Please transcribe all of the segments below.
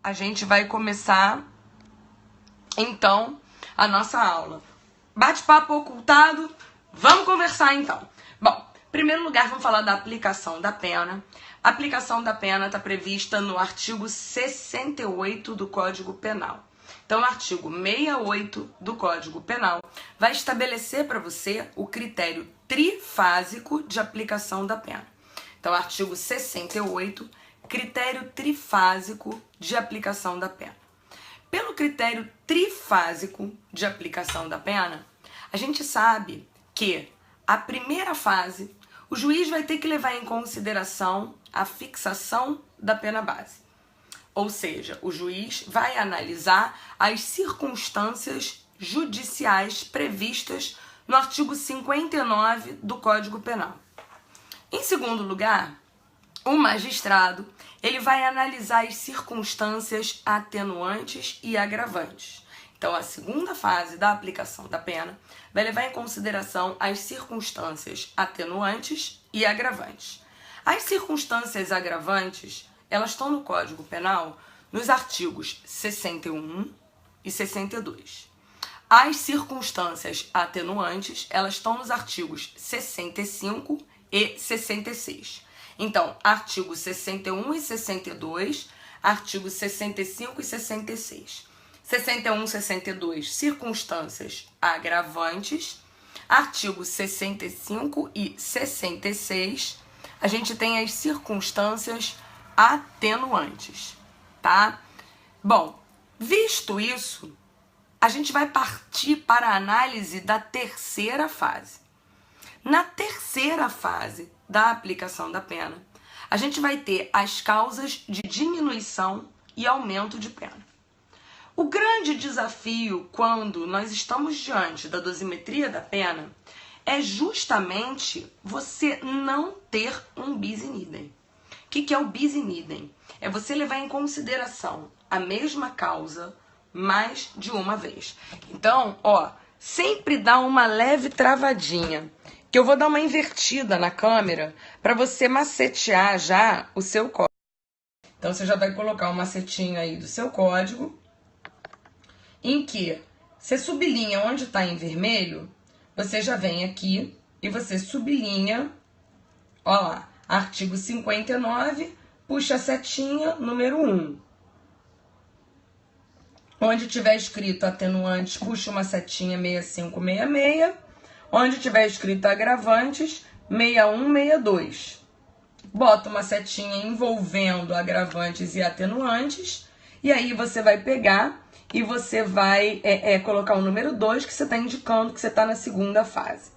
a gente vai começar, então, a nossa aula. Bate-papo ocultado, vamos conversar então. Bom, em primeiro lugar, vamos falar da aplicação da pena. A aplicação da pena está prevista no artigo 68 do Código Penal. Então, o artigo 68 do Código Penal vai estabelecer para você o critério trifásico de aplicação da pena. Então, artigo 68, critério trifásico de aplicação da pena. Pelo critério trifásico de aplicação da pena, a gente sabe que a primeira fase, o juiz vai ter que levar em consideração a fixação da pena base. Ou seja, o juiz vai analisar as circunstâncias judiciais previstas no artigo 59 do Código Penal. Em segundo lugar, o magistrado ele vai analisar as circunstâncias atenuantes e agravantes. Então, a segunda fase da aplicação da pena vai levar em consideração as circunstâncias atenuantes e agravantes. As circunstâncias agravantes, elas estão no Código Penal nos artigos 61 e 62. As circunstâncias atenuantes, elas estão nos artigos 65 e 66. Então, artigo 61 e 62, artigos 65 e 66. 61 e 62, circunstâncias agravantes. Artigo 65 e 66, a gente tem as circunstâncias atenuantes, tá? Bom, visto isso, a gente vai partir para a análise da terceira fase. Na terceira fase da aplicação da pena, a gente vai ter as causas de diminuição e aumento de pena. O grande desafio quando nós estamos diante da dosimetria da pena é justamente você não ter um bis in idem. O que é o bis in idem? É você levar em consideração a mesma causa mais de uma vez. Então, sempre dá uma leve travadinha, que eu vou dar uma invertida na câmera para você macetear já o seu código. Então, você já vai colocar um macetinho aí do seu código, em que você sublinha onde está em vermelho, você já vem aqui e você sublinha, ó lá, artigo 59, puxa a setinha, número 1. Onde tiver escrito atenuantes, puxa uma setinha 6566. Onde tiver escrito agravantes, 6162. Bota uma setinha envolvendo agravantes e atenuantes. E aí você vai pegar e você vai colocar o número 2, que você está indicando que você está na segunda fase.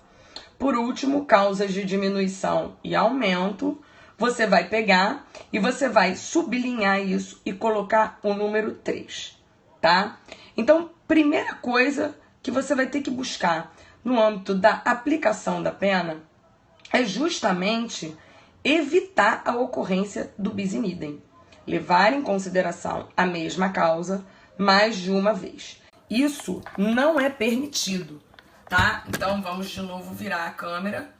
Por último, causas de diminuição e aumento. Você vai pegar e você vai sublinhar isso e colocar o número 3, tá? Então, primeira coisa que você vai ter que buscar no âmbito da aplicação da pena é justamente evitar a ocorrência do bis in idem. Levar em consideração a mesma causa mais de uma vez. Isso não é permitido, tá? Então, vamos de novo virar a câmera.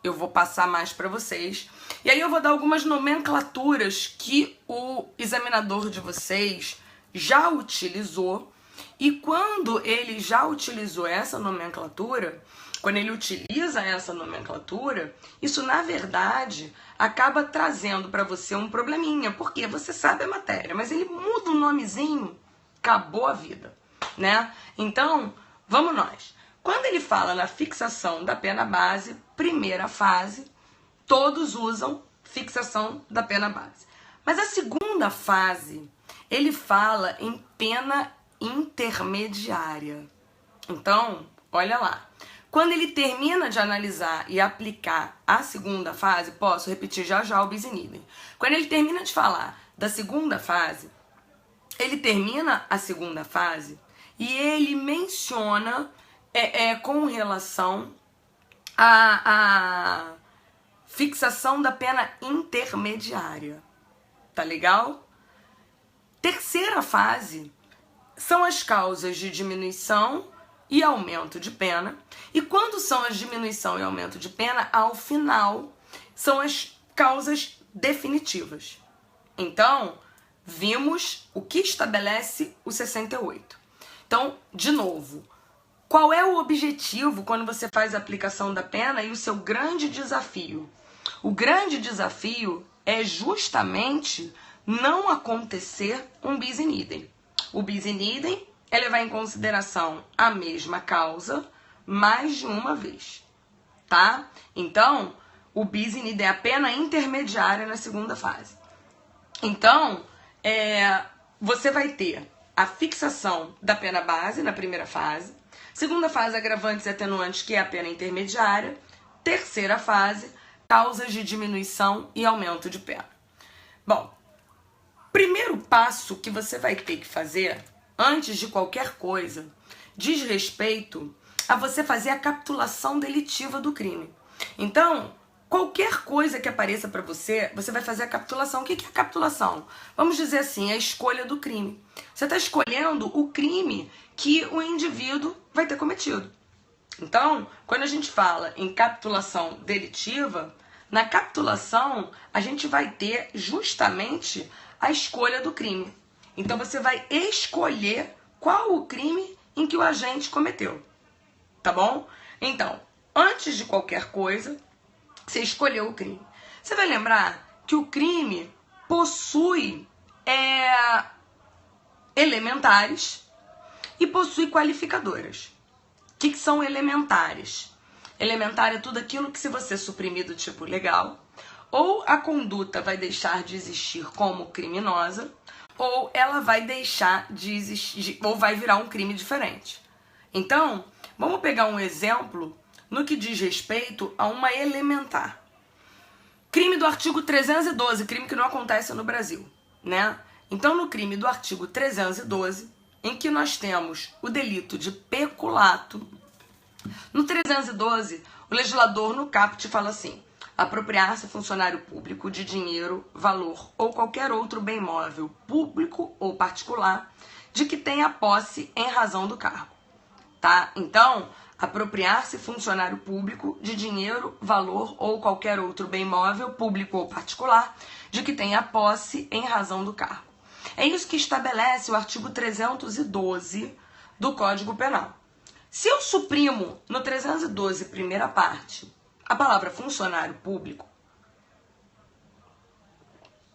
Eu vou passar mais para vocês. E aí eu vou dar algumas nomenclaturas que o examinador de vocês já utilizou. E quando ele já utilizou essa nomenclatura, quando ele utiliza essa nomenclatura, isso, na verdade, acaba trazendo para você um probleminha, porque você sabe a matéria, mas ele muda o nomezinho, acabou a vida, né? Então, vamos nós. Quando ele fala na fixação da pena base, primeira fase, todos usam fixação da pena base. Mas a segunda fase, ele fala em pena intermediária. Então, olha lá. Quando ele termina de analisar e aplicar a segunda fase, posso repetir já o bis in idem. Quando ele termina de falar da segunda fase, ele termina a segunda fase e ele menciona com relação à fixação da pena intermediária. Tá legal? Terceira fase são as causas de diminuição e aumento de pena. E quando são as diminuição e aumento de pena, ao final, são as causas definitivas. Então, vimos o que estabelece o 68. Então, de novo, qual é o objetivo quando você faz a aplicação da pena e o seu grande desafio? O grande desafio é justamente não acontecer um bis in idem. O bis in idem é levar em consideração a mesma causa mais de uma vez, tá? Então, o bis in idem é a pena intermediária na segunda fase. Então, você vai ter a fixação da pena base na primeira fase, segunda fase, agravantes e atenuantes, que é a pena intermediária, terceira fase, causas de diminuição e aumento de pena. Bom, primeiro passo que você vai ter que fazer, antes de qualquer coisa, diz respeito a você fazer a capitulação delitiva do crime. Então, qualquer coisa que apareça para você, você vai fazer a capitulação. O que é a capitulação? Vamos dizer assim, a escolha do crime. Você está escolhendo o crime que o indivíduo vai ter cometido. Então, quando a gente fala em capitulação delitiva, na capitulação a gente vai ter justamente a escolha do crime. Então, você vai escolher qual o crime em que o agente cometeu. Tá bom? Então, antes de qualquer coisa, você escolheu o crime. Você vai lembrar que o crime possui elementares e possui qualificadoras. O que são elementares? Elementar é tudo aquilo que, se você suprimir do tipo legal, ou a conduta vai deixar de existir como criminosa, ou ela vai deixar de existir, ou vai virar um crime diferente. Então, vamos pegar um exemplo no que diz respeito a uma elementar. Crime do artigo 312, crime que não acontece no Brasil, né? Então, no crime do artigo 312, em que nós temos o delito de peculato, no 312, o legislador no caput fala assim: apropriar-se funcionário público de dinheiro, valor ou qualquer outro bem móvel, público ou particular, de que tenha posse em razão do cargo. Tá? Então, apropriar-se funcionário público de dinheiro, valor ou qualquer outro bem móvel, público ou particular, de que tenha posse em razão do cargo. É isso que estabelece o artigo 312 do Código Penal. Se eu suprimo no 312, primeira parte, a palavra funcionário público,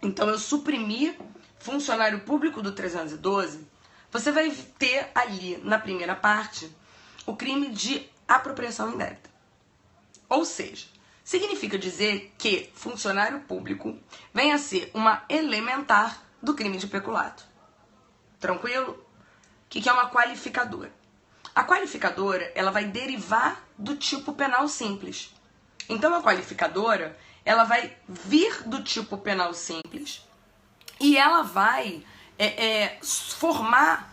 então eu suprimi funcionário público do 312, você vai ter ali na primeira parte o crime de apropriação indébita. Ou seja, significa dizer que funcionário público vem a ser uma elementar do crime de peculato. Tranquilo? O que é uma qualificadora? A qualificadora, ela vai derivar do tipo penal simples. Então, a qualificadora, ela vai vir do tipo penal simples e ela vai formar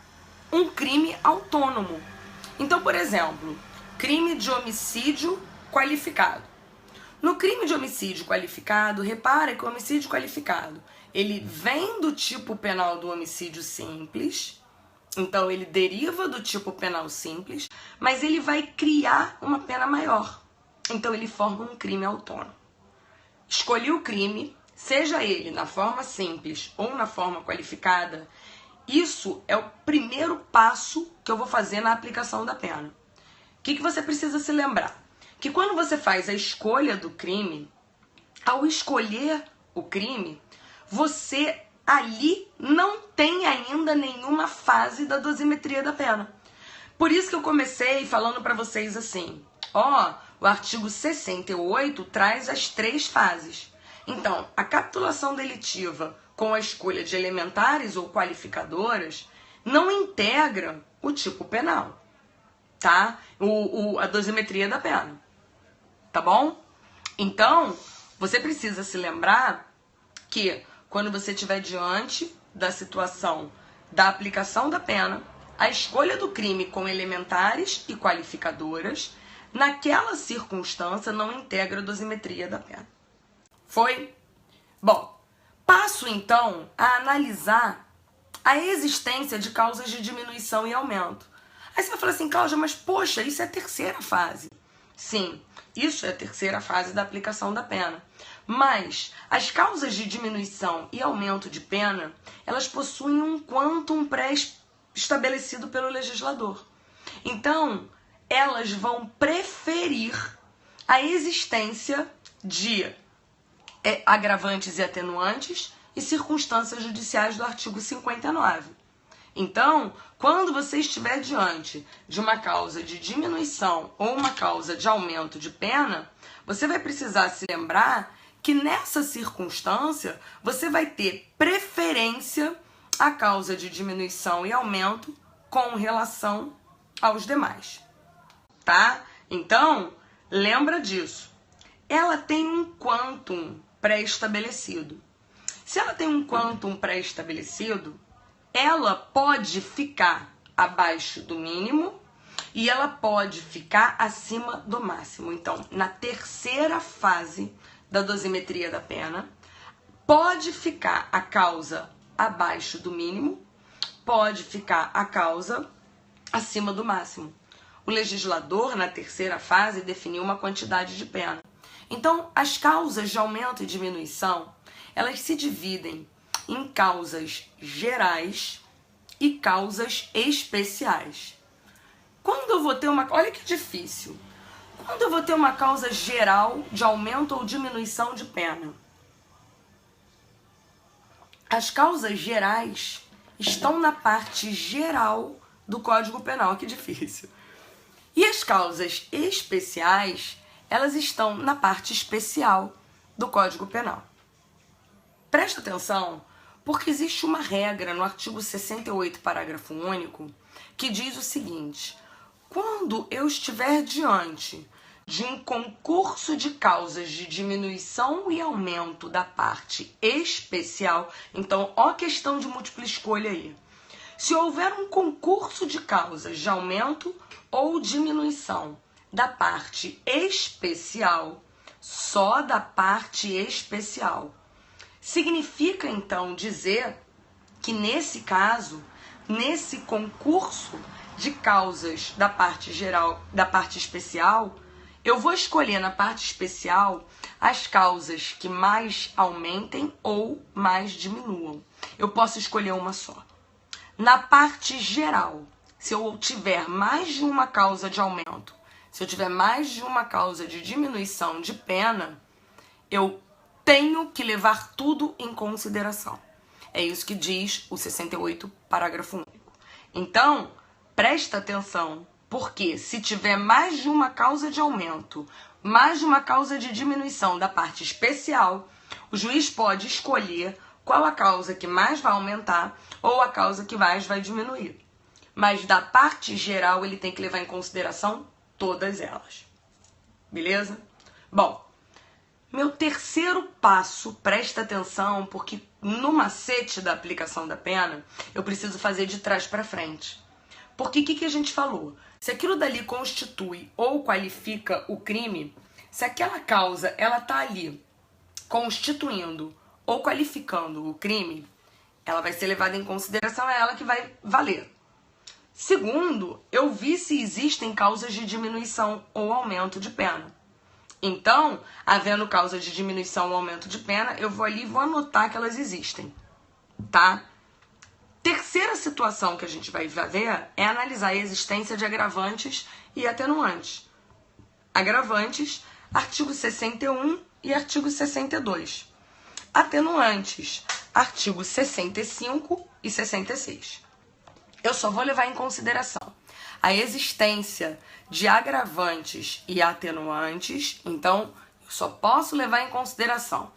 um crime autônomo. Então, por exemplo, crime de homicídio qualificado. No crime de homicídio qualificado, repara que o homicídio qualificado, ele vem do tipo penal do homicídio simples, então ele deriva do tipo penal simples, mas ele vai criar uma pena maior. Então ele forma um crime autônomo. Escolhi o crime, seja ele na forma simples ou na forma qualificada, isso é o primeiro passo que eu vou fazer na aplicação da pena. O que você precisa se lembrar? Que quando você faz a escolha do crime, ao escolher o crime, você ali não tem ainda nenhuma fase da dosimetria da pena. Por isso que eu comecei falando para vocês assim, o artigo 68 traz as 3 fases. Então, a capitulação delitiva com a escolha de elementares ou qualificadoras não integra o tipo penal, tá? A dosimetria da pena, tá bom? Então, você precisa se lembrar que quando você estiver diante da situação da aplicação da pena, a escolha do crime com elementares e qualificadoras, naquela circunstância, não integra a dosimetria da pena. Foi? Bom, passo então a analisar a existência de causas de diminuição e aumento. Aí você vai falar assim, Cláudia, mas poxa, isso é a terceira fase. Sim, isso é a terceira fase da aplicação da pena. Mas as causas de diminuição e aumento de pena, elas possuem um quantum pré-estabelecido pelo legislador. Então, elas vão preferir a existência de agravantes e atenuantes e circunstâncias judiciais do artigo 59. Então, quando você estiver diante de uma causa de diminuição ou uma causa de aumento de pena, você vai precisar se lembrar que nessa circunstância você vai ter preferência à causa de diminuição e aumento com relação aos demais, tá? Então, lembra disso. Ela tem um quantum pré-estabelecido. Se ela tem um quantum pré-estabelecido, ela pode ficar abaixo do mínimo e ela pode ficar acima do máximo. Então, na terceira fase da dosimetria da pena, pode ficar a causa abaixo do mínimo, pode ficar a causa acima do máximo. O legislador, na terceira fase, definiu uma quantidade de pena. Então, as causas de aumento e diminuição, elas se dividem em causas gerais e causas especiais. Quando eu vou ter uma... Olha que difícil. Quando eu vou ter uma causa geral de aumento ou diminuição de pena? As causas gerais estão na parte geral do Código Penal. Que difícil. E as causas especiais, elas estão na parte especial do Código Penal. Presta atenção, porque existe uma regra no artigo 68, parágrafo único, que diz o seguinte: quando eu estiver diante de um concurso de causas de diminuição e aumento da parte especial, então, ó questão de múltipla escolha aí. Se houver um concurso de causas de aumento ou diminuição da parte especial, só da parte especial, significa então dizer que nesse caso, nesse concurso de causas da parte geral, da parte especial, eu vou escolher na parte especial as causas que mais aumentem ou mais diminuam. Eu posso escolher uma só. Na parte geral, se eu tiver mais de uma causa de aumento, se eu tiver mais de uma causa de diminuição de pena, eu tenho que levar tudo em consideração. É isso que diz o 68, parágrafo único. Então, presta atenção, porque se tiver mais de uma causa de aumento, mais de uma causa de diminuição da parte especial, o juiz pode escolher qual a causa que mais vai aumentar ou a causa que mais vai diminuir. Mas da parte geral, ele tem que levar em consideração todas elas. Beleza? Bom, meu terceiro passo, presta atenção, porque no macete da aplicação da pena, eu preciso fazer de trás para frente. Porque o que a gente falou? Se aquilo dali constitui ou qualifica o crime, se aquela causa ela tá ali constituindo ou qualificando o crime, ela vai ser levada em consideração, é ela que vai valer. Segundo, eu vi se existem causas de diminuição ou aumento de pena. Então, havendo causa de diminuição ou aumento de pena, eu vou ali e vou anotar que elas existem, tá? Terceira situação que a gente vai ver é analisar a existência de agravantes e atenuantes. Agravantes, artigo 61 e artigo 62. Atenuantes, artigo 65 e 66. Eu só vou levar em consideração a existência de agravantes e atenuantes, então eu só posso levar em consideração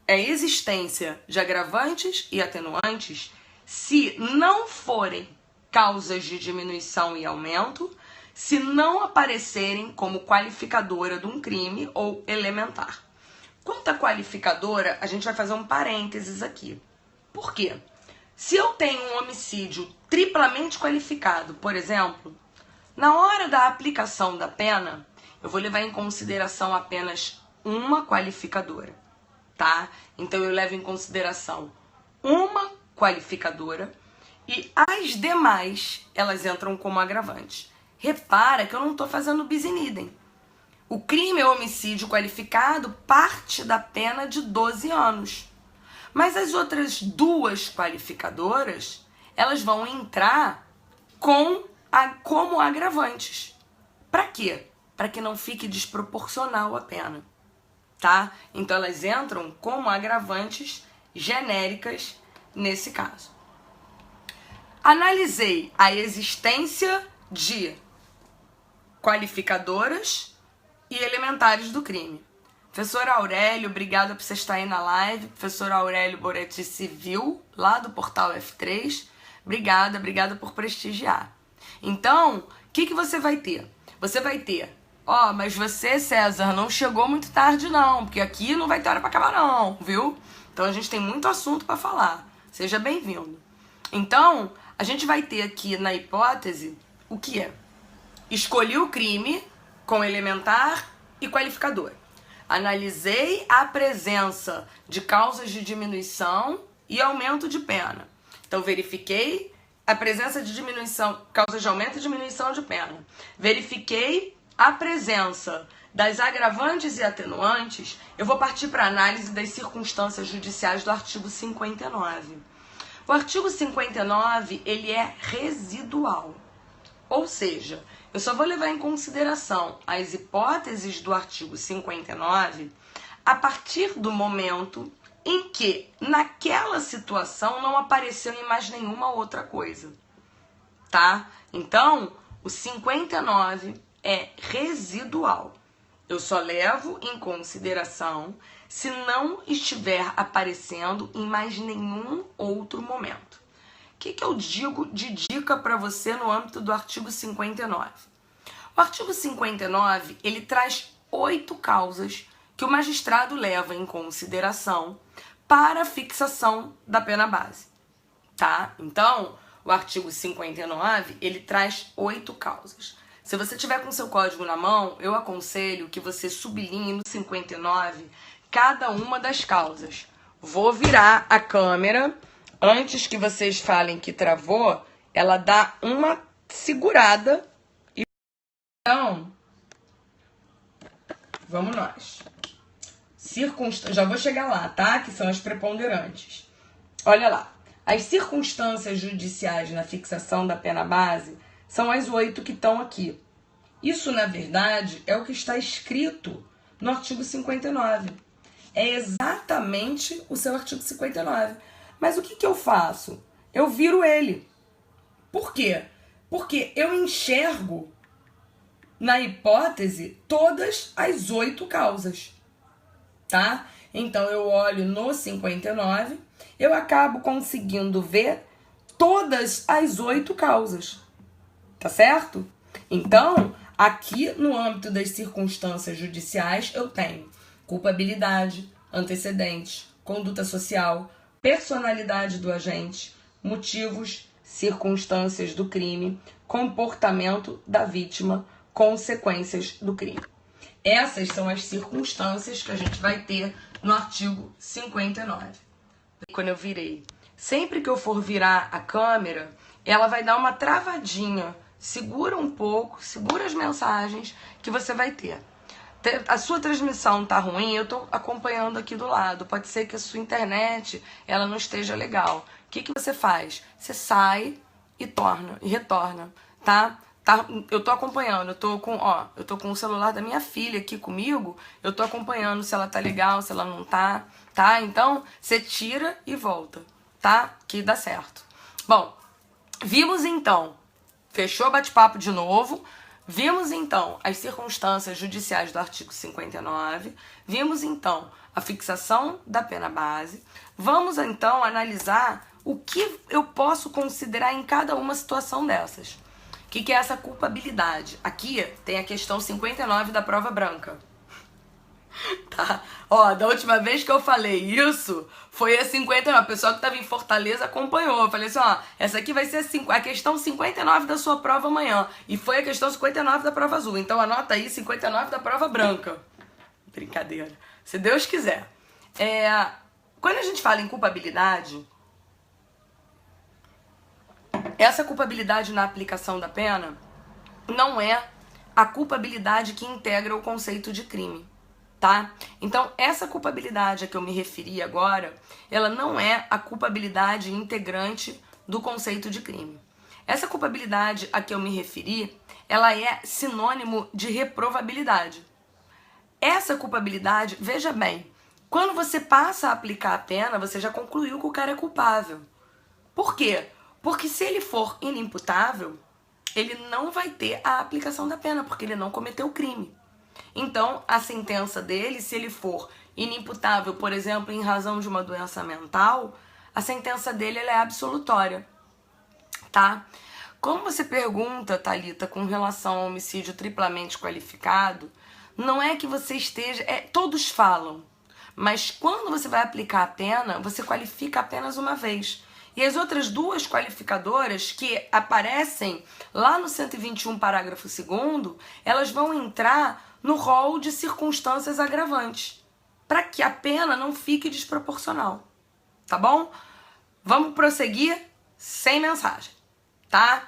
a existência de agravantes e atenuantes se não forem causas de diminuição e aumento, se não aparecerem como qualificadora de um crime ou elementar. Quanto à qualificadora, a gente vai fazer um parênteses aqui. Por quê? Se eu tenho um homicídio triplamente qualificado, por exemplo, na hora da aplicação da pena, eu vou levar em consideração apenas uma qualificadora, tá? Então eu levo em consideração uma qualificadora e as demais, elas entram como agravantes. Repara que eu não estou fazendo bis in idem. O crime é homicídio qualificado parte da pena de 12 anos. Mas as outras duas qualificadoras, elas vão entrar como agravantes. Para quê? Para que não fique desproporcional a pena, tá? Então elas entram como agravantes genéricas nesse caso. Analisei a existência de qualificadoras e elementares do crime. Professor Aurélio, obrigada por você estar aí na live. Professor Aurélio Boretti Civil, lá do portal F3. Obrigada por prestigiar. Então, o que você vai ter? Você vai ter, mas você, César, não chegou muito tarde não, porque aqui não vai ter hora para acabar não, viu? Então a gente tem muito assunto para falar. Seja bem-vindo. Então, a gente vai ter aqui na hipótese o que é? Escolhi o crime com elementar e qualificador. Analisei a presença de causas de diminuição e aumento de pena. Então, verifiquei a presença de diminuição, causas de aumento e diminuição de pena. Verifiquei a presença das agravantes e atenuantes. Eu vou partir para a análise das circunstâncias judiciais do artigo 59. O artigo 59, ele é residual. Ou seja, eu só vou levar em consideração as hipóteses do artigo 59 a partir do momento em que, naquela situação, não apareceu em mais nenhuma outra coisa, tá? Então, o 59 é residual. Eu só levo em consideração se não estiver aparecendo em mais nenhum outro momento. O que eu digo de dica para você no âmbito do artigo 59? O artigo 59, ele traz 8 causas que o magistrado leva em consideração para a fixação da pena base, tá? Então, o artigo 59, ele traz 8 causas. Se você tiver com seu código na mão, eu aconselho que você sublinhe no 59 cada uma das causas. Vou virar a câmera. Antes que vocês falem que travou, ela dá uma segurada. Então, vamos nós. Já vou chegar lá, tá? Que são as preponderantes. Olha lá. As circunstâncias judiciais na fixação da pena base são as 8 que estão aqui. Isso, na verdade, é o que está escrito no artigo 59. É exatamente o seu artigo 59. Mas o que eu faço? Eu viro ele. Por quê? Porque eu enxergo, na hipótese, todas as 8 causas, tá? Então, eu olho no 59, eu acabo conseguindo ver todas as 8 causas, tá certo? Então, aqui no âmbito das circunstâncias judiciais, eu tenho culpabilidade, antecedentes, conduta social, personalidade do agente, motivos, circunstâncias do crime, comportamento da vítima, consequências do crime. Essas são as circunstâncias que a gente vai ter no artigo 59. Quando eu virei, sempre que eu for virar a câmera, ela vai dar uma travadinha. Segura um pouco, segura as mensagens que você vai ter. A sua transmissão tá ruim, eu tô acompanhando aqui do lado. Pode ser que a sua internet ela não esteja legal. O que você faz? Você sai e retorna, tá? Eu tô acompanhando, eu tô com o celular da minha filha aqui comigo, eu tô acompanhando se ela tá legal, se ela não tá, tá? Então, você tira e volta, tá? Que dá certo. Bom, vimos então, fechou o bate-papo de novo, vimos então as circunstâncias judiciais do artigo 59, vimos então a fixação da pena base, vamos então analisar o que eu posso considerar em cada uma situação dessas. O que é essa culpabilidade? Aqui tem a questão 59 da prova branca. Tá? Da última vez que eu falei isso, foi a 59. O pessoal que estava em Fortaleza acompanhou. Eu falei assim, essa aqui vai ser a questão 59 da sua prova amanhã. E foi a questão 59 da prova azul. Então anota aí 59 da prova branca. Brincadeira. Se Deus quiser. Quando a gente fala em culpabilidade, essa culpabilidade na aplicação da pena não é a culpabilidade que integra o conceito de crime, tá? Então, essa culpabilidade a que eu me referi agora, ela não é a culpabilidade integrante do conceito de crime. Essa culpabilidade a que eu me referi, ela é sinônimo de reprovabilidade. Essa culpabilidade, veja bem, quando você passa a aplicar a pena, você já concluiu que o cara é culpável. Por quê? Porque se ele for inimputável, ele não vai ter a aplicação da pena, porque ele não cometeu o crime. Então, a sentença dele, se ele for inimputável, por exemplo, em razão de uma doença mental, a sentença dele ela é absolutória, tá? Como você pergunta, Thalita, com relação ao homicídio triplamente qualificado, não é que você esteja... todos falam, mas quando você vai aplicar a pena, você qualifica apenas uma vez. E as outras duas qualificadoras que aparecem lá no 121, parágrafo 2º, elas vão entrar no rol de circunstâncias agravantes, para que a pena não fique desproporcional, tá bom? Vamos prosseguir sem mensagem, tá?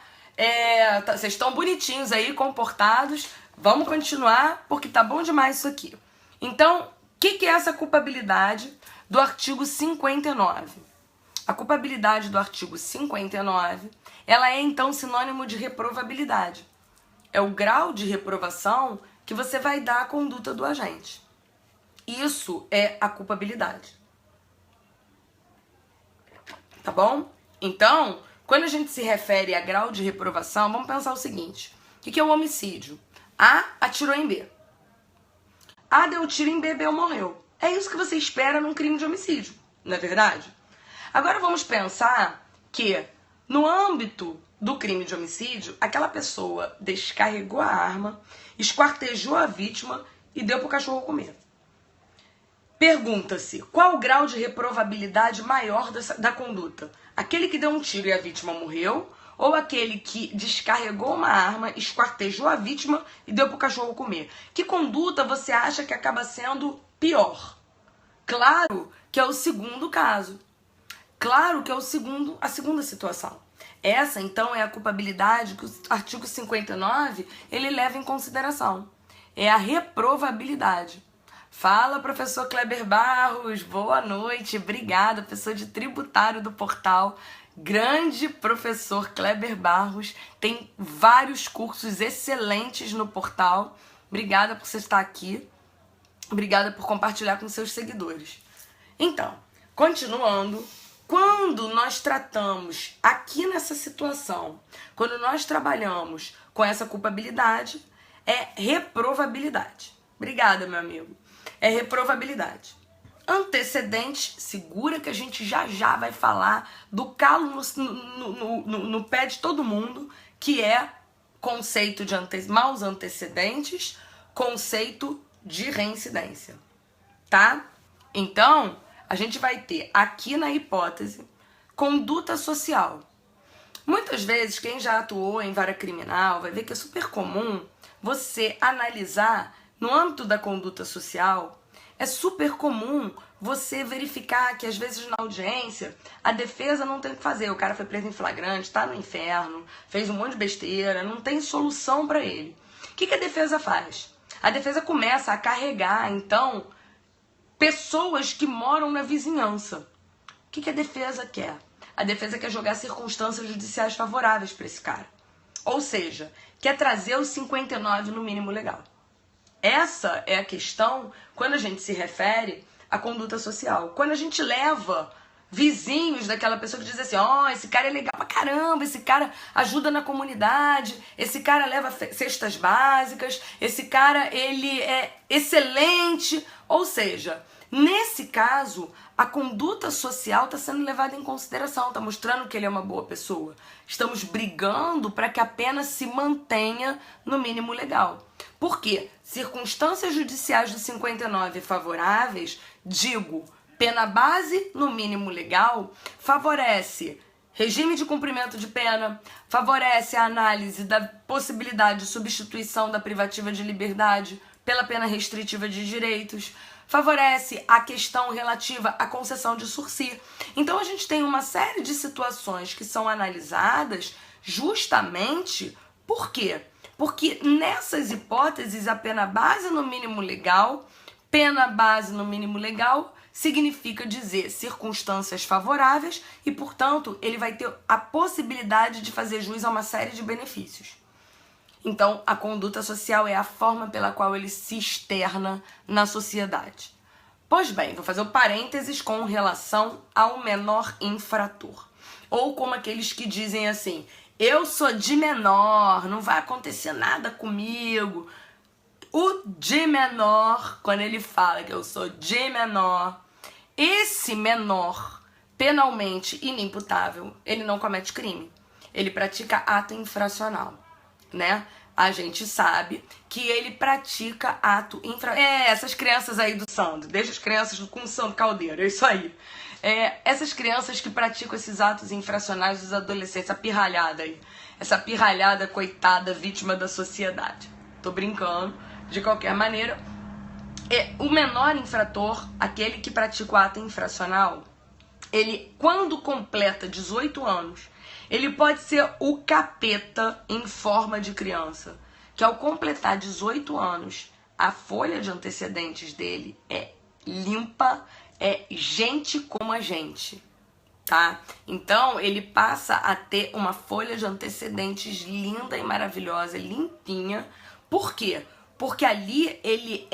Vocês estão bonitinhos aí, comportados, vamos continuar, porque tá bom demais isso aqui. Então, o que é essa culpabilidade do artigo 59? A culpabilidade do artigo 59, ela é então sinônimo de reprovabilidade. É o grau de reprovação que você vai dar à conduta do agente. Isso é a culpabilidade. Tá bom? Então, quando a gente se refere a grau de reprovação, vamos pensar o seguinte. O que é o homicídio? A atirou em B. A deu tiro em B, B morreu. É isso que você espera num crime de homicídio, não é verdade? Agora vamos pensar que, no âmbito do crime de homicídio, aquela pessoa descarregou a arma, esquartejou a vítima e deu pro cachorro comer. Pergunta-se, qual o grau de reprovabilidade maior da conduta? Aquele que deu um tiro e a vítima morreu, ou aquele que descarregou uma arma, esquartejou a vítima e deu pro cachorro comer? Que conduta você acha que acaba sendo pior? Claro que é o segundo caso. Claro que é a segunda situação. Essa, então, é a culpabilidade que o artigo 59 ele leva em consideração. É a reprovabilidade. Fala, professor Kleber Barros, boa noite, obrigada, professor de tributário do portal. Grande professor Kleber Barros, tem vários cursos excelentes no portal. Obrigada por você estar aqui, obrigada por compartilhar com seus seguidores. Então, continuando... Quando nós tratamos aqui nessa situação, quando nós trabalhamos com essa culpabilidade, é reprovabilidade. Obrigada, meu amigo. É reprovabilidade. Antecedente, segura que a gente já vai falar do calo no pé de todo mundo, que é conceito de maus antecedentes, conceito de reincidência, tá? Então... a gente vai ter aqui na hipótese conduta social. Muitas vezes, quem já atuou em vara criminal vai ver que é super comum você analisar, no âmbito da conduta social, é super comum você verificar que às vezes na audiência a defesa não tem o que fazer. O cara foi preso em flagrante, tá no inferno, fez um monte de besteira, não tem solução para ele. O que a defesa faz? A defesa começa a carregar, então... pessoas que moram na vizinhança. O que a defesa quer? A defesa quer jogar circunstâncias judiciais favoráveis para esse cara. Ou seja, quer trazer o 59 no mínimo legal. Essa é a questão quando a gente se refere à conduta social. Quando a gente leva vizinhos daquela pessoa que diz assim, esse cara é legal pra caramba, esse cara ajuda na comunidade, esse cara leva cestas básicas, esse cara, ele é excelente. Ou seja, nesse caso, a conduta social está sendo levada em consideração, está mostrando que ele é uma boa pessoa. Estamos brigando para que a pena se mantenha no mínimo legal. Por quê? Circunstâncias judiciais do 59 favoráveis, digo, pena base no mínimo legal, favorece regime de cumprimento de pena, favorece a análise da possibilidade de substituição da privativa de liberdade pela pena restritiva de direitos, favorece a questão relativa à concessão de sursi. Então a gente tem uma série de situações que são analisadas justamente por quê? Porque nessas hipóteses, a pena base no mínimo legal, pena base no mínimo legal, significa dizer circunstâncias favoráveis e, portanto, ele vai ter a possibilidade de fazer jus a uma série de benefícios. Então, a conduta social é a forma pela qual ele se externa na sociedade. Pois bem, vou fazer um parênteses com relação ao menor infrator. Ou como aqueles que dizem assim, eu sou de menor, não vai acontecer nada comigo. O de menor, quando ele fala que eu sou de menor, esse menor, penalmente inimputável, ele não comete crime. Ele pratica ato infracional, né? A gente sabe que ele pratica ato infracional. Essas crianças aí do Sandro, deixa as crianças com o Sandro Caldeira, é isso aí. Essas crianças que praticam esses atos infracionais dos adolescentes, essa pirralhada aí. Essa pirralhada, coitada, vítima da sociedade. Tô brincando. De qualquer maneira, o menor infrator, aquele que pratica o ato infracional, ele, quando completa 18 anos, ele pode ser o capeta em forma de criança, que ao completar 18 anos, a folha de antecedentes dele é limpa, é gente como a gente, tá? Então, ele passa a ter uma folha de antecedentes linda e maravilhosa, limpinha. Por quê? Porque ali ele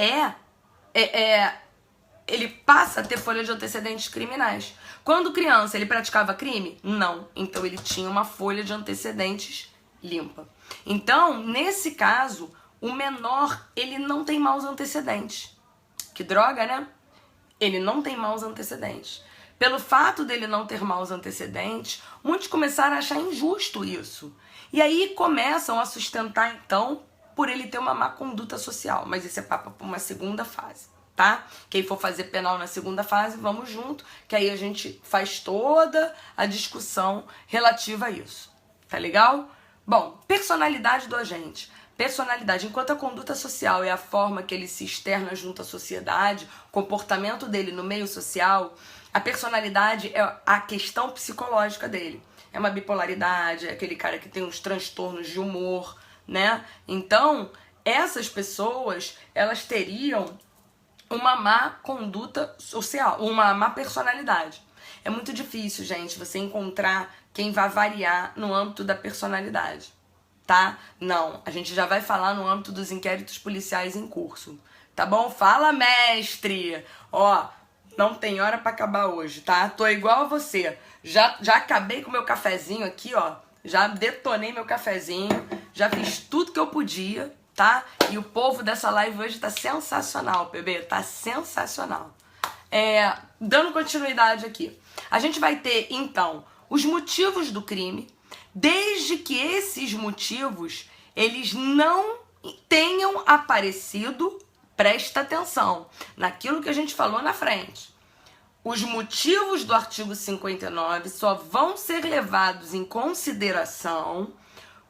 ele passa a ter folha de antecedentes criminais. Quando criança, ele praticava crime? Não. Então, ele tinha uma folha de antecedentes limpa. Então, nesse caso, o menor, ele não tem maus antecedentes. Que droga, né? Ele não tem maus antecedentes. Pelo fato dele não ter maus antecedentes, muitos começaram a achar injusto isso. E aí começam a sustentar, então, por ele ter uma má conduta social. Mas isso é papo para uma segunda fase, tá? Quem for fazer penal na segunda fase, vamos junto, que aí a gente faz toda a discussão relativa a isso. Tá legal? Bom, personalidade do agente. Personalidade, enquanto a conduta social é a forma que ele se externa junto à sociedade, comportamento dele no meio social, a personalidade é a questão psicológica dele. É uma bipolaridade, é aquele cara que tem uns transtornos de humor, né? Então, essas pessoas, elas teriam uma má conduta social, uma má personalidade. É muito difícil, gente, você encontrar quem vai variar no âmbito da personalidade, tá? Não, a gente já vai falar no âmbito dos inquéritos policiais em curso, tá bom? Fala, mestre! Ó, não tem hora pra acabar hoje, tá? Tô igual a você. Já acabei com meu cafezinho aqui, ó. Já detonei meu cafezinho, já fiz tudo que eu podia, tá? E o povo dessa live hoje tá sensacional, bebê, tá sensacional. Dando continuidade aqui. A gente vai ter, então, os motivos do crime, desde que esses motivos, eles não tenham aparecido, presta atenção, naquilo que a gente falou na frente. Os motivos do artigo 59 só vão ser levados em consideração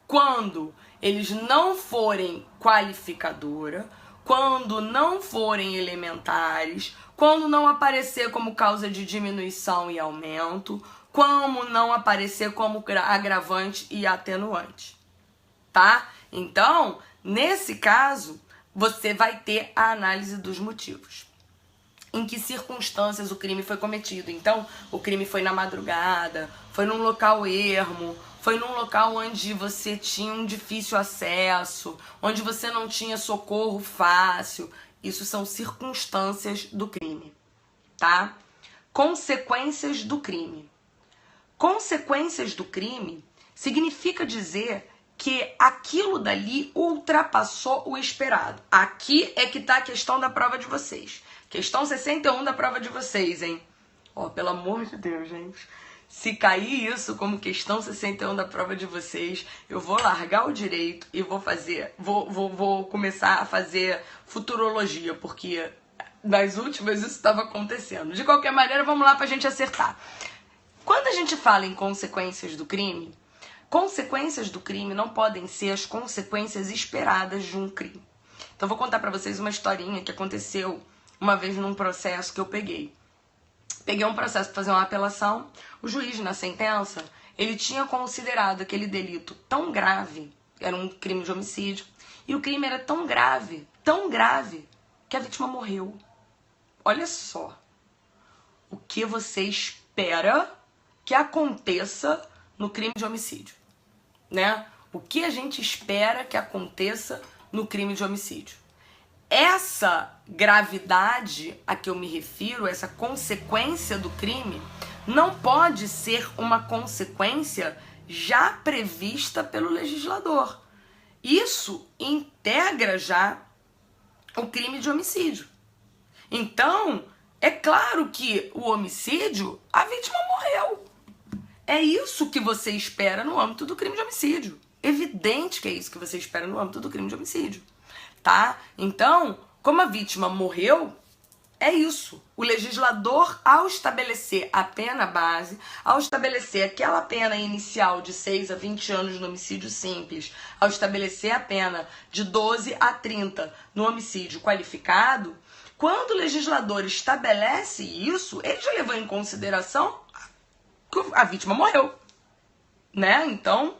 quando eles não forem qualificadora, quando não forem elementares, quando não aparecer como causa de diminuição e aumento, como não aparecer como agravante e atenuante, tá? Então, nesse caso, você vai ter a análise dos motivos. Em que circunstâncias o crime foi cometido. Então, o crime foi na madrugada, foi num local ermo, foi num local onde você tinha um difícil acesso, onde você não tinha socorro fácil. Isso são circunstâncias do crime, tá? Consequências do crime. Consequências do crime significa dizer que aquilo dali ultrapassou o esperado. Aqui é que tá a questão da prova de vocês. Questão 61 da prova de vocês, hein? Ó, pelo amor de Deus, gente. Se cair isso como questão 61 da prova de vocês, eu vou largar o direito e vou começar a fazer futurologia, porque nas últimas isso estava acontecendo. De qualquer maneira, vamos lá pra gente acertar. Quando a gente fala em consequências do crime não podem ser as consequências esperadas de um crime. Então, eu vou contar pra vocês uma historinha que aconteceu uma vez num processo que eu peguei. Peguei um processo para fazer uma apelação. O juiz, na sentença, ele tinha considerado aquele delito tão grave era um crime de homicídio. E o crime era tão grave, que a vítima morreu. Olha só. O que você espera que aconteça no crime de homicídio, né? O que a gente espera que aconteça no crime de homicídio? Essa gravidade a que eu me refiro, essa consequência do crime, não pode ser uma consequência já prevista pelo legislador. Isso integra já o crime de homicídio. Então, é claro que o homicídio, a vítima morreu. É isso que você espera no âmbito do crime de homicídio. Evidente que é isso que você espera no âmbito do crime de homicídio, tá? Então, como a vítima morreu, é isso. O legislador, ao estabelecer a pena base, ao estabelecer aquela pena inicial de 6 a 20 anos no homicídio simples, ao estabelecer a pena de 12 a 30 no homicídio qualificado, quando o legislador estabelece isso, ele já levou em consideração que a vítima morreu, né? Então,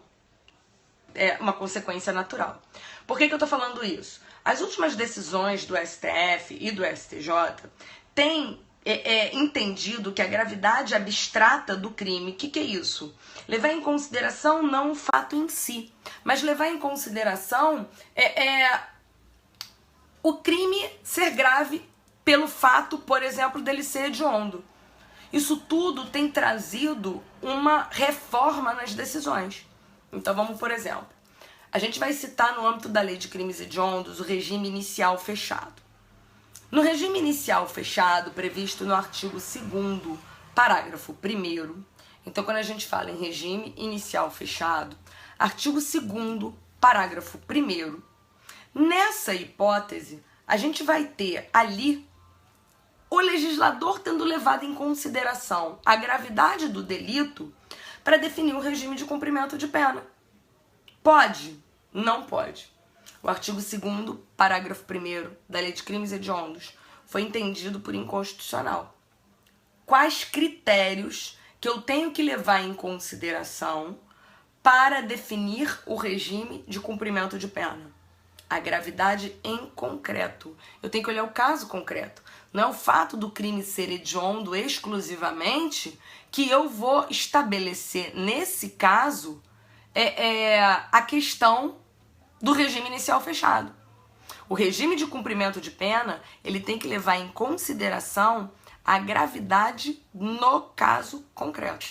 é uma consequência natural. Por que eu tô falando isso? As últimas decisões do STF e do STJ têm entendido que a gravidade abstrata do crime, o que é isso? Levar em consideração não o fato em si, mas levar em consideração o crime ser grave pelo fato, por exemplo, dele ser hediondo. Isso tudo tem trazido uma reforma nas decisões. Então vamos, por exemplo, a gente vai citar no âmbito da lei de crimes hediondos o regime inicial fechado. No regime inicial fechado, previsto no artigo 2º, parágrafo 1º, então quando a gente fala em regime inicial fechado, artigo 2º, parágrafo 1º, nessa hipótese, a gente vai ter ali o legislador tendo levado em consideração a gravidade do delito para definir o regime de cumprimento de pena. Pode? Não pode. O artigo 2º, parágrafo 1º da Lei de Crimes Hediondos foi entendido por inconstitucional. Quais critérios que eu tenho que levar em consideração para definir o regime de cumprimento de pena? A gravidade em concreto. Eu tenho que olhar o caso concreto. Não é o fato do crime ser hediondo exclusivamente que eu vou estabelecer, nesse caso, a questão do regime inicial fechado. O regime de cumprimento de pena, ele tem que levar em consideração a gravidade no caso concreto.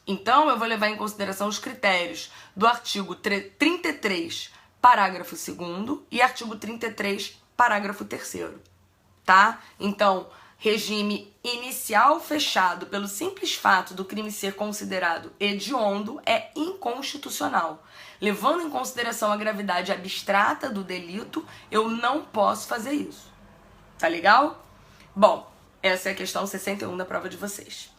Então, eu vou levar em consideração os critérios do artigo 33, parágrafo 2º e artigo 33, parágrafo 3º, tá? Então, regime inicial fechado pelo simples fato do crime ser considerado hediondo é inconstitucional. Levando em consideração a gravidade abstrata do delito, eu não posso fazer isso. Tá legal? Bom, essa é a questão 61 da prova de vocês.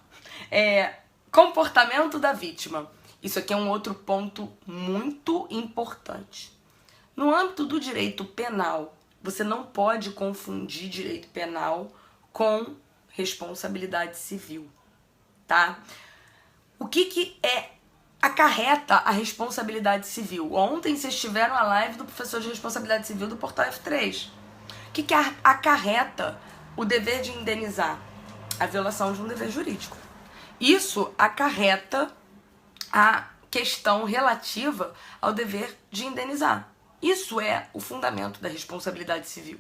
Comportamento da vítima. Isso aqui é um outro ponto muito importante. No âmbito do direito penal, você não pode confundir direito penal com responsabilidade civil, tá? O que acarreta a responsabilidade civil? Ontem vocês tiveram a live do professor de responsabilidade civil do Portal F3. O que acarreta o dever de indenizar? A violação de um dever jurídico. Isso acarreta a questão relativa ao dever de indenizar. Isso é o fundamento da responsabilidade civil.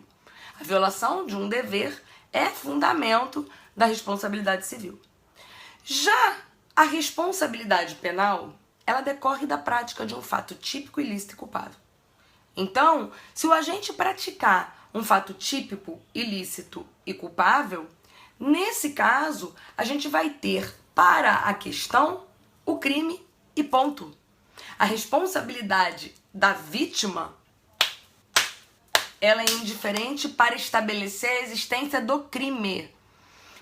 A violação de um dever é fundamento da responsabilidade civil. Já a responsabilidade penal, ela decorre da prática de um fato típico, ilícito e culpável. Então, se o agente praticar um fato típico, ilícito e culpável, nesse caso, a gente vai ter para a questão o crime e ponto. A responsabilidade da vítima, ela é indiferente para estabelecer a existência do crime,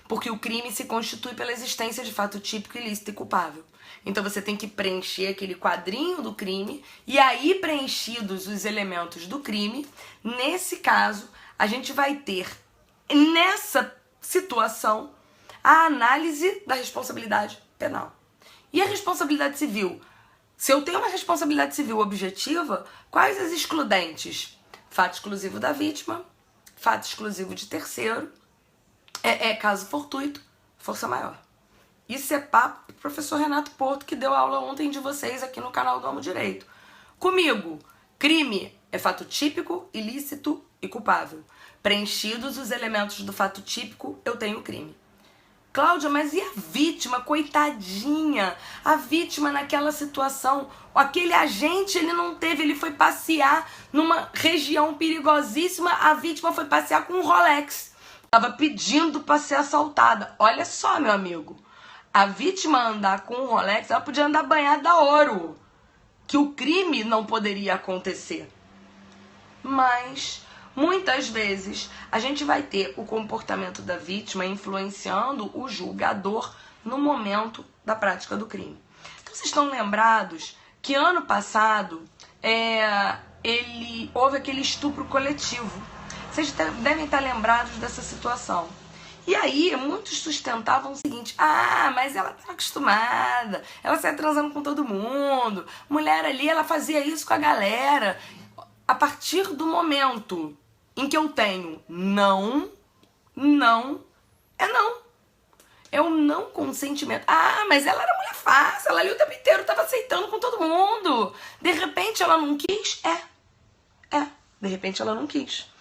porque o crime se constitui pela existência de fato típico, ilícito e culpável. Então você tem que preencher aquele quadrinho do crime, e aí, preenchidos os elementos do crime, nesse caso, a gente vai ter, nessa situação, a análise da responsabilidade penal. E a responsabilidade civil? Se eu tenho uma responsabilidade civil objetiva, quais as excludentes? Fato exclusivo da vítima, fato exclusivo de terceiro, caso fortuito, força maior. Isso é papo do professor Renato Porto, que deu aula ontem de vocês aqui no canal do Amo Direito. Comigo, crime é fato típico, ilícito e culpável. Preenchidos os elementos do fato típico, eu tenho crime. Cláudia, mas e a vítima? Coitadinha. A vítima naquela situação, aquele agente, ele foi passear numa região perigosíssima, a vítima foi passear com um Rolex. Tava pedindo para ser assaltada. Olha só, meu amigo. A vítima andar com um Rolex, ela podia andar banhada a ouro. Que o crime não poderia acontecer. Mas muitas vezes a gente vai ter o comportamento da vítima influenciando o julgador no momento da prática do crime. Então vocês estão lembrados que ano passado houve aquele estupro coletivo. Vocês devem estar lembrados dessa situação. E aí, muitos sustentavam o seguinte: mas ela estava acostumada, ela saia transando com todo mundo, mulher ali, ela fazia isso com a galera. A partir do momento em que eu tenho não, é não. É o não consentimento. Mas ela era mulher fácil, ela ali o tempo inteiro estava aceitando com todo mundo. De repente ela não quis? De repente ela não quis.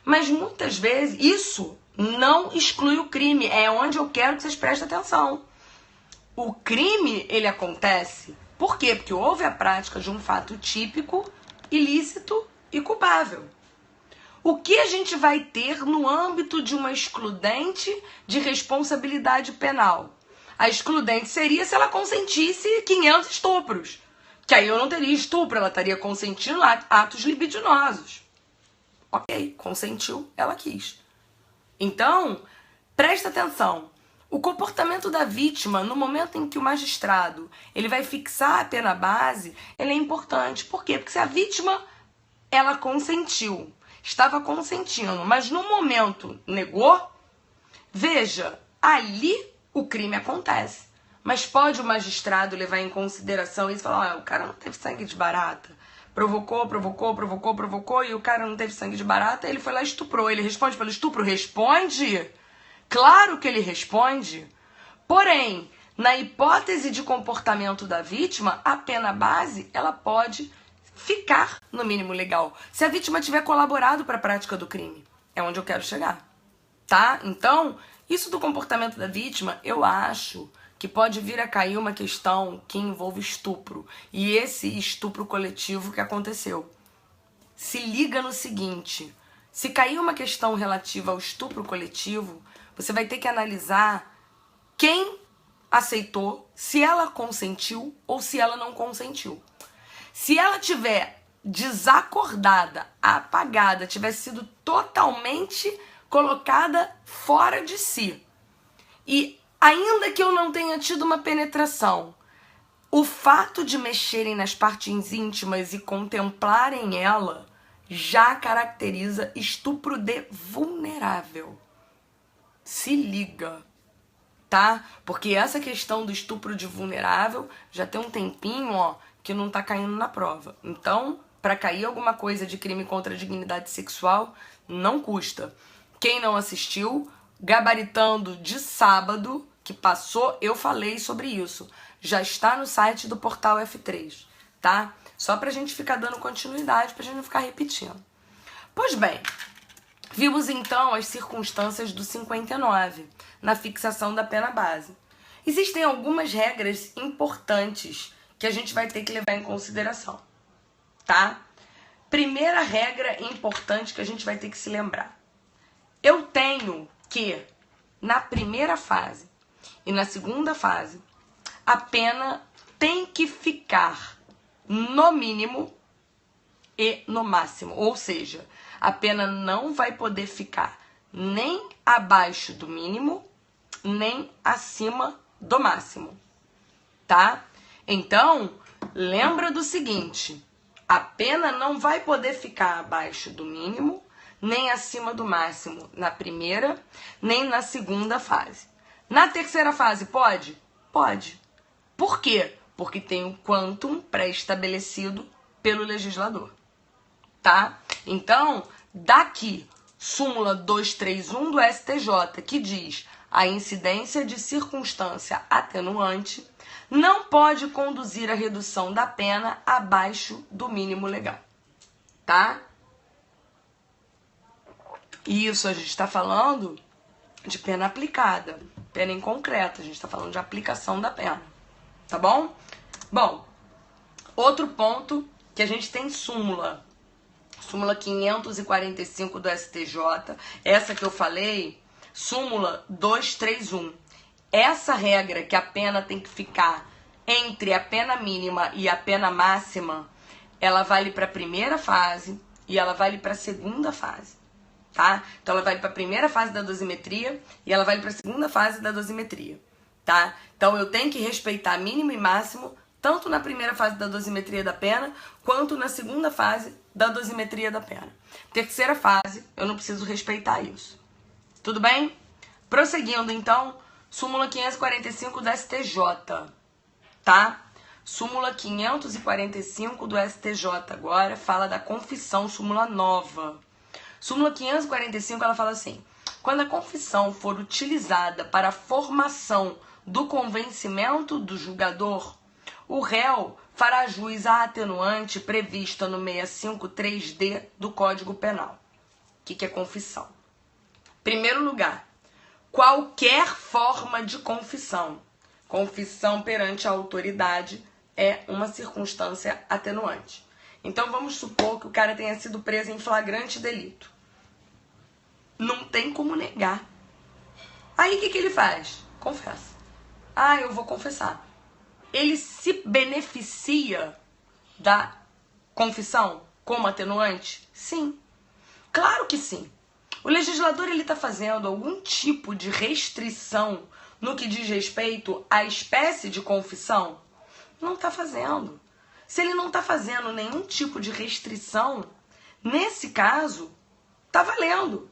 Mas muitas vezes isso não exclui o crime. É onde eu quero que vocês prestem atenção. O crime, ele acontece. Por quê? Porque houve a prática de um fato típico, ilícito e culpável. O que a gente vai ter no âmbito de uma excludente de responsabilidade penal? A excludente seria se ela consentisse 500 estupros. Que aí eu não teria estupro, ela estaria consentindo atos libidinosos. Ok, consentiu, ela quis. Então, presta atenção. O comportamento da vítima, no momento em que o magistrado ele vai fixar a pena base, ele é importante. Por quê? Porque se a vítima ela consentiu, estava consentindo, mas no momento negou, veja, ali o crime acontece. Mas pode o magistrado levar em consideração isso e falar: o cara não teve sangue de barata. Provocou, e o cara não teve sangue de barata, ele foi lá e estuprou. Ele responde pelo estupro? Responde! Claro que ele responde. Porém, na hipótese de comportamento da vítima, a pena base, ela pode ficar no mínimo legal. Se a vítima tiver colaborado para a prática do crime. É onde eu quero chegar. Tá? Então, isso do comportamento da vítima, eu acho que pode vir a cair uma questão que envolve estupro. E esse estupro coletivo que aconteceu. Se liga no seguinte: se cair uma questão relativa ao estupro coletivo, você vai ter que analisar quem aceitou, se ela consentiu ou se ela não consentiu. Se ela tiver desacordada, apagada, tiver sido totalmente colocada fora de si, e ainda que eu não tenha tido uma penetração, o fato de mexerem nas partes íntimas e contemplarem ela já caracteriza estupro de vulnerável. Se liga, tá? Porque essa questão do estupro de vulnerável já tem um tempinho, que não tá caindo na prova. Então, para cair alguma coisa de crime contra a dignidade sexual, não custa. Quem não assistiu, gabaritando de sábado, que passou, eu falei sobre isso. Já está no site do Portal F3, tá? Só pra gente ficar dando continuidade, pra gente não ficar repetindo. Pois bem, vimos então as circunstâncias do 59, na fixação da pena base. Existem algumas regras importantes que a gente vai ter que levar em consideração, tá? Primeira regra importante que a gente vai ter que se lembrar. Eu tenho que, na primeira fase e na segunda fase, a pena tem que ficar no mínimo e no máximo. Ou seja, a pena não vai poder ficar nem abaixo do mínimo, nem acima do máximo, tá? Então, lembra do seguinte: a pena não vai poder ficar abaixo do mínimo, nem acima do máximo na primeira, nem na segunda fase. Na terceira fase, pode? Pode. Por quê? porque tem o quantum pré-estabelecido pelo legislador, tá? Então, daqui, súmula 231 do STJ, que diz: a incidência de circunstância atenuante não pode conduzir à redução da pena abaixo do mínimo legal, tá? Isso a gente está falando de pena aplicada, pena em concreto, a gente está falando de aplicação da pena, tá bom? Bom, outro ponto que a gente tem súmula 545 do STJ, essa que eu falei, súmula 231. Essa regra que a pena tem que ficar entre a pena mínima e a pena máxima, ela vale para a primeira fase e ela vale para a segunda fase, tá? Então ela vale para a primeira fase da dosimetria e ela vale para a segunda fase da dosimetria, tá? Então eu tenho que respeitar mínimo e máximo tanto na primeira fase da dosimetria da pena quanto na segunda fase da dosimetria da pena. Terceira fase, eu não preciso respeitar isso. Tudo bem? Prosseguindo então, súmula 545 do STJ, tá? Súmula 545 do STJ agora fala da confissão, súmula nova. Súmula 545, ela fala assim: quando a confissão for utilizada para a formação do convencimento do julgador, o réu fará jus à atenuante prevista no 653D do Código Penal. O que é confissão? Primeiro lugar, qualquer forma de confissão. Confissão perante a autoridade é uma circunstância atenuante. Então vamos supor que o cara tenha sido preso em flagrante delito. Não tem como negar. Aí o que ele faz? Confessa. Ah, eu vou confessar. Ele se beneficia da confissão como atenuante? Sim. Claro que sim. O legislador ele está fazendo algum tipo de restrição no que diz respeito à espécie de confissão? Não está fazendo. Se ele não está fazendo nenhum tipo de restrição, nesse caso, está valendo.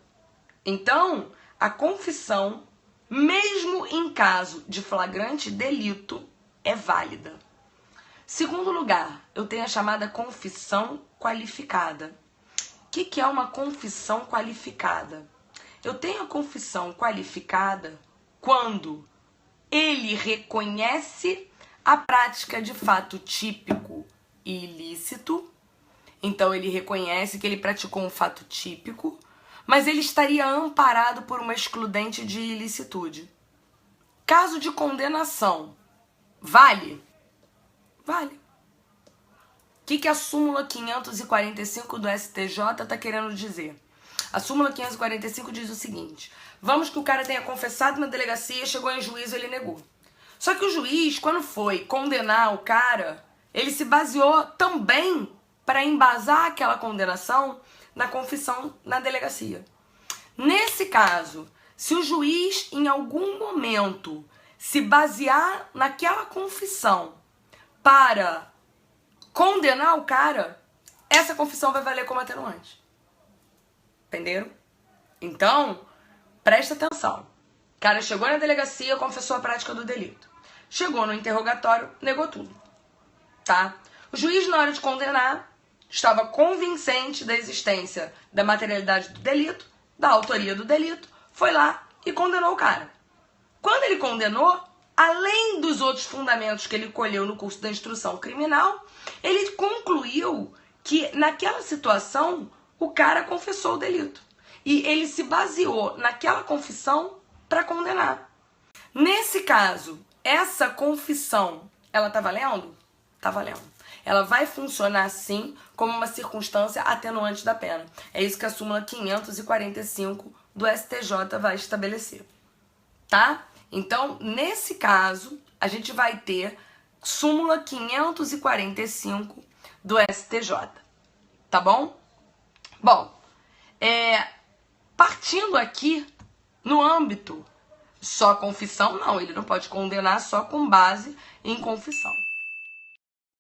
Então, a confissão, mesmo em caso de flagrante delito, é válida. Segundo lugar, eu tenho a chamada confissão qualificada. O que é uma confissão qualificada? Eu tenho a confissão qualificada quando ele reconhece a prática de fato típico e ilícito. Então ele reconhece que ele praticou um fato típico, mas ele estaria amparado por uma excludente de ilicitude. Caso de condenação, vale? Vale. O que a súmula 545 do STJ está querendo dizer? A súmula 545 diz o seguinte: vamos que o cara tenha confessado na delegacia, chegou em juízo, ele negou. Só que o juiz, quando foi condenar o cara, ele se baseou também para embasar aquela condenação na confissão na delegacia. Nesse caso, se o juiz em algum momento se basear naquela confissão para condenar o cara, essa confissão vai valer como atenuante. Entenderam? Então, presta atenção. O cara chegou na delegacia, confessou a prática do delito. Chegou no interrogatório, negou tudo. Tá? O juiz, na hora de condenar, estava convincente da existência da materialidade do delito, da autoria do delito, foi lá e condenou o cara. Quando ele condenou, além dos outros fundamentos que ele colheu no curso da instrução criminal, ele concluiu que naquela situação o cara confessou o delito. E ele se baseou naquela confissão para condenar. Nesse caso, essa confissão, ela tá valendo? Tá valendo. Ela vai funcionar, sim, como uma circunstância atenuante da pena. É isso que a súmula 545 do STJ vai estabelecer. Tá? Então, nesse caso, a gente vai ter súmula 545 do STJ. Tá bom? Bom, partindo aqui no âmbito só confissão, não, ele não pode condenar só com base em confissão.